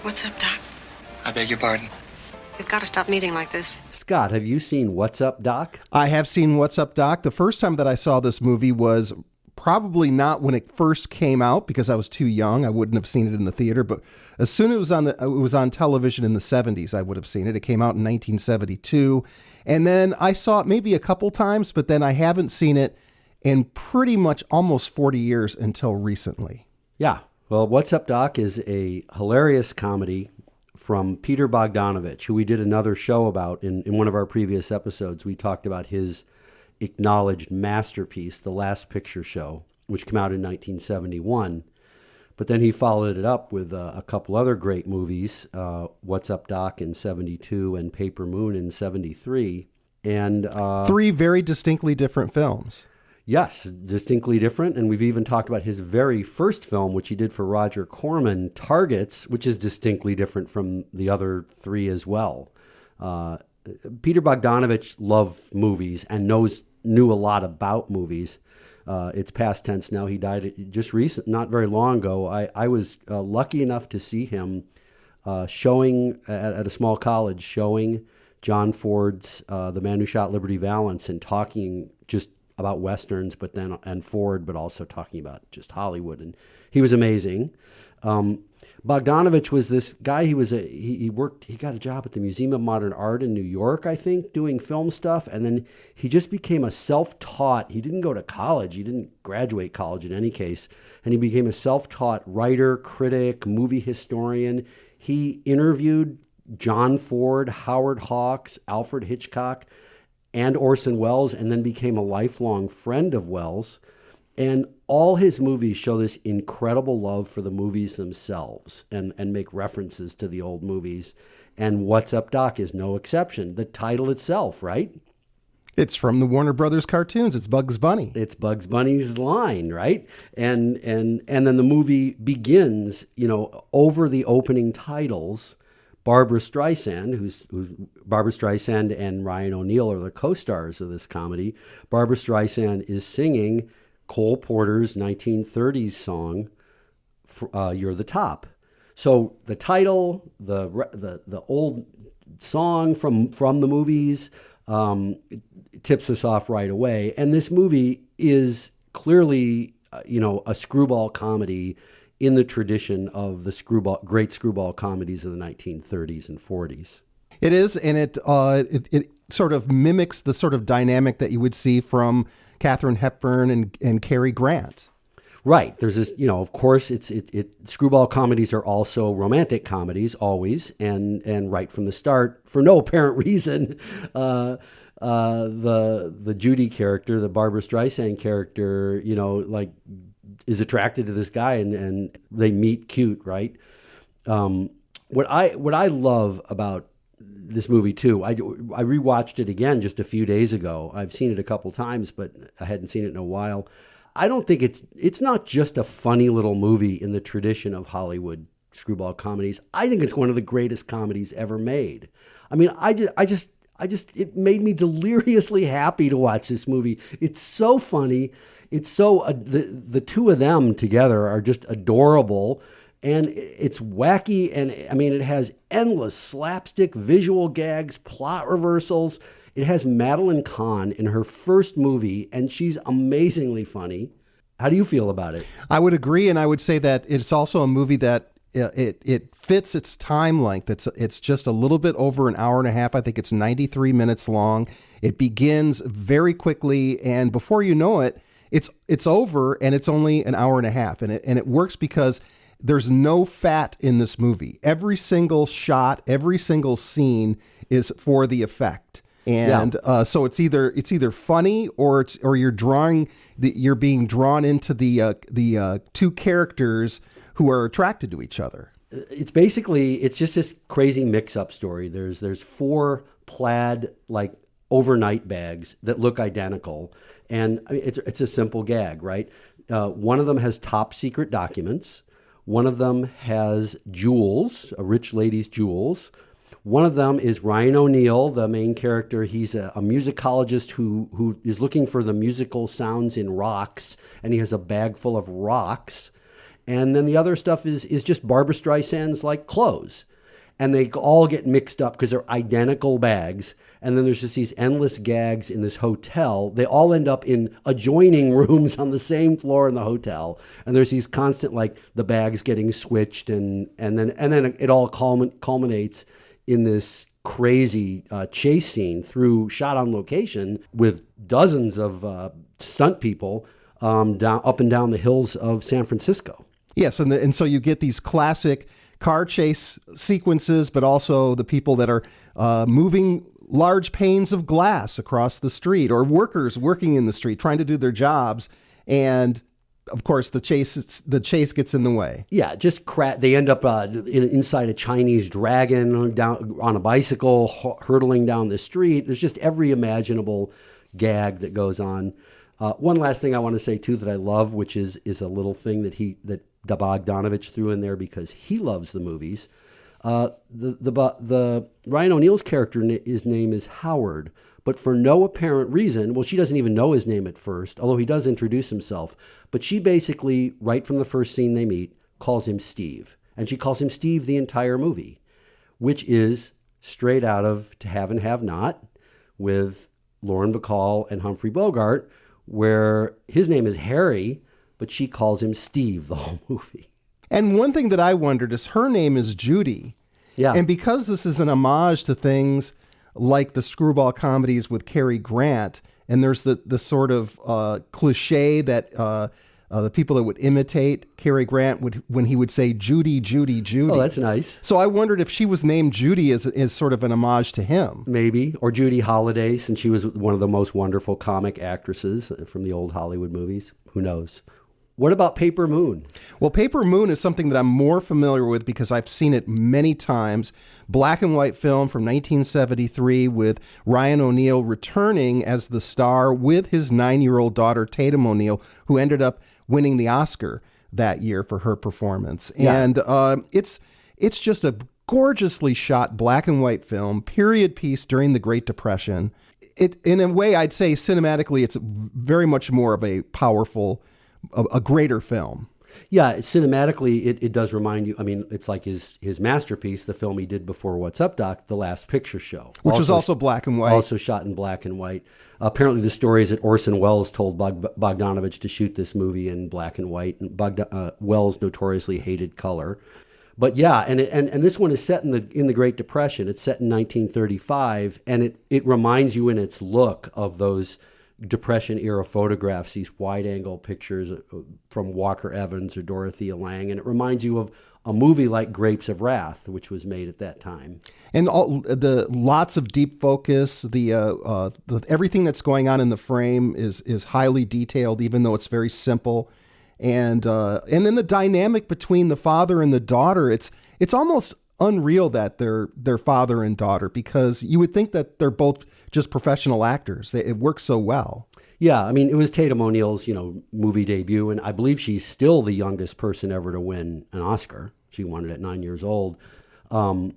What's up, Doc? I beg your pardon. We've got to stop meeting like this. Scott, have you seen What's Up, Doc? I have seen What's Up, Doc. The first time that I saw this movie was probably not when it first came out because I was too young. I wouldn't have seen it in the theater, but as soon as it was on television in the 70s, I would have seen it. It came out in 1972. And then I saw it maybe a couple times, but then I haven't seen it in pretty much almost 40 years until recently. Yeah. Well, What's Up, Doc is a hilarious comedy from Peter Bogdanovich, who we did another show about in one of our previous episodes. We talked about his acknowledged masterpiece, The Last Picture Show, which came out in 1971. But then he followed it up with a couple other great movies, What's Up, Doc in 72 and Paper Moon in 73. And three very distinctly different films. Yes, distinctly different. And we've even talked about his very first film, which he did for Roger Corman, Targets, which is distinctly different from the other three as well. Peter Bogdanovich loved movies and knew a lot about movies. It's past tense now. He died just not very long ago. I was lucky enough to see him showing at a small college, showing John Ford's The Man Who Shot Liberty Valance and talking just about Westerns, and Ford, but also talking about just Hollywood. And he was amazing. Bogdanovich was this guy. He got a job at the Museum of Modern Art in New York, I think, doing film stuff. And then he just became a self-taught, he didn't go to college. He didn't graduate college in any case. And he became a self-taught writer, critic, movie historian. He interviewed John Ford, Howard Hawks, Alfred Hitchcock, and Orson Welles, and then became a lifelong friend of Welles. And all his movies show this incredible love for the movies themselves and make references to the old movies. And What's Up, Doc is no exception. The title itself, right? It's from the Warner Brothers cartoons. It's Bugs Bunny. It's Bugs Bunny's line, right? And then the movie begins, over the opening titles. Barbra Streisand, who's Barbra Streisand and Ryan O'Neal are the co-stars of this comedy. Barbra Streisand is singing Cole Porter's 1930s song, "You're the Top." So the title, the old song from the movies, tips us off right away. And this movie is clearly, a screwball comedy in the tradition of the great screwball comedies of the 1930s and 40s. It is, and it sort of mimics the sort of dynamic that you would see from Katharine Hepburn and Cary Grant. Right. There's this, of course, screwball comedies are also romantic comedies always, and right from the start, for no apparent reason, the Judy character, the Barbra Streisand character, is attracted to this guy and they meet cute, right? What I love about this movie too, I rewatched it again just a few days ago. I've seen it a couple times, but I hadn't seen it in a while. I don't think it's not just a funny little movie in the tradition of Hollywood screwball comedies. I think it's one of the greatest comedies ever made. I mean, it made me deliriously happy to watch this movie. It's so funny. It's so, the two of them together are just adorable, and it's wacky, and it has endless slapstick visual gags, plot reversals. It has Madeline Kahn in her first movie, and she's amazingly funny. How do you feel about it? I would agree, and I would say that it's also a movie that it fits its time length. It's just a little bit over an hour and a half. I think it's 93 minutes long. It begins very quickly, and before you know it, it's over, and it's only an hour and a half, and it works because there's no fat in this movie. Every single shot, every single scene is for the effect, and so it's either funny or you're being drawn into the two characters who are attracted to each other. It's just this crazy mix-up story. There's four plaid overnight bags that look identical. And it's a simple gag, right? One of them has top secret documents. One of them has jewels, a rich lady's jewels. One of them is Ryan O'Neal, the main character. He's a musicologist who is looking for the musical sounds in rocks, and he has a bag full of rocks. And then the other stuff is just Barbra Streisand's like clothes. And they all get mixed up because they're identical bags. And then there's just these endless gags in this hotel. They all end up in adjoining rooms on the same floor in the hotel. And there's these constant, like, the bags getting switched. And then it all culminates in this crazy chase scene shot on location with dozens of stunt people up and down the hills of San Francisco. Yes, and so you get these classic car chase sequences, but also the people that are moving large panes of glass across the street, or workers working in the street trying to do their jobs, and of course the chase gets in the way. Yeah, just they end up inside a Chinese dragon down on a bicycle, hurtling down the street. There's just every imaginable gag that goes on. One last thing I want to say too that I love, which is a little thing that Bogdanovich threw in there because he loves the movies. The Ryan O'Neal's character, his name is Howard, but for no apparent reason, well, she doesn't even know his name at first, although he does introduce himself. But she basically, right from the first scene they meet, calls him Steve. And she calls him Steve the entire movie, which is straight out of To Have and Have Not with Lauren Bacall and Humphrey Bogart, where his name is Harry, but she calls him Steve the whole movie. And one thing that I wondered is her name is Judy. Yeah. And because this is an homage to things like the screwball comedies with Cary Grant, and there's the sort of cliche that the people that would imitate Cary Grant when he would say Judy, Judy, Judy. Oh, that's nice. So I wondered if she was named Judy as sort of an homage to him. Maybe. Or Judy Holliday, since she was one of the most wonderful comic actresses from the old Hollywood movies. Who knows? What about Paper Moon? Well, Paper Moon is something that I'm more familiar with because I've seen it many times. Black and white film from 1973 with Ryan O'Neal returning as the star with his 9-year-old daughter, Tatum O'Neal, who ended up winning the Oscar that year for her performance. Yeah. And it's just a gorgeously shot black and white film, period piece during the Great Depression. In a way, I'd say cinematically, it's very much more of a powerful, a greater film. Yeah, cinematically, it does remind you. I mean, it's like his masterpiece, the film he did before What's Up, Doc, The Last Picture Show. Which was also black and white. Also shot in black and white. Apparently, the story is that Orson Welles told Bogdanovich to shoot this movie in black and white. And Welles notoriously hated color. But yeah, and this one is set in the Great Depression. It's set in 1935, and it reminds you in its look of those Depression-era photographs, these wide-angle pictures from Walker Evans or Dorothea Lange, and it reminds you of a movie like Grapes of Wrath, which was made at that time. And all the lots of deep focus, the everything that's going on in the frame is highly detailed, even though it's very simple. And then the dynamic between the father and the daughter, it's almost unreal that they're father and daughter, because you would think that they're both just professional actors. It works so well. Yeah, I mean, it was Tatum O'Neal's, movie debut, and I believe she's still the youngest person ever to win an Oscar. She won it at 9 years old. And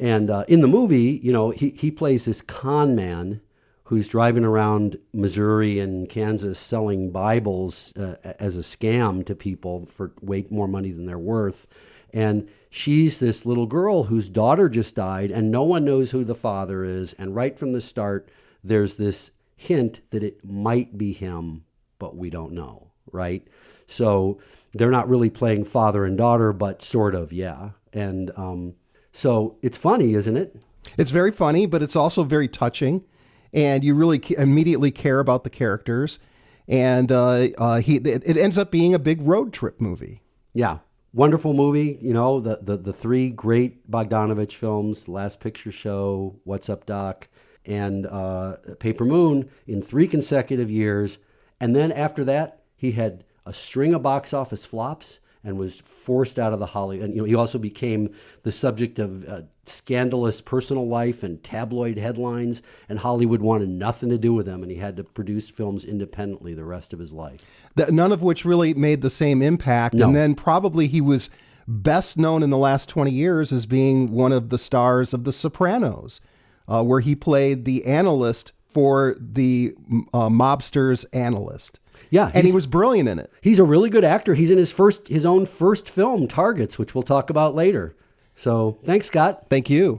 in the movie, he plays this con man who's driving around Missouri and Kansas selling Bibles as a scam to people for way more money than they're worth. And she's this little girl whose daughter just died, and no one knows who the father is. And right from the start, there's this hint that it might be him, but we don't know, right? So they're not really playing father and daughter, but sort of, yeah. And so it's funny, isn't it? It's very funny, but it's also very touching. And you really immediately care about the characters. And it ends up being a big road trip movie. Yeah. Wonderful movie, the three great Bogdanovich films, The Last Picture Show, What's Up, Doc, and Paper Moon in 3 consecutive years. And then after that, he had a string of box office flops and was forced out of the Hollywood. And he also became the subject of scandalous personal life and tabloid headlines, and Hollywood wanted nothing to do with him, and he had to produce films independently the rest of his life. None of which really made the same impact. No. And then probably he was best known in the last 20 years as being one of the stars of The Sopranos, where he played the analyst for the mobster's analyst. Yeah, and he was brilliant in it. He's a really good actor. He's in his own first film, Targets, which we'll talk about later. So thanks, Scott. Thank you.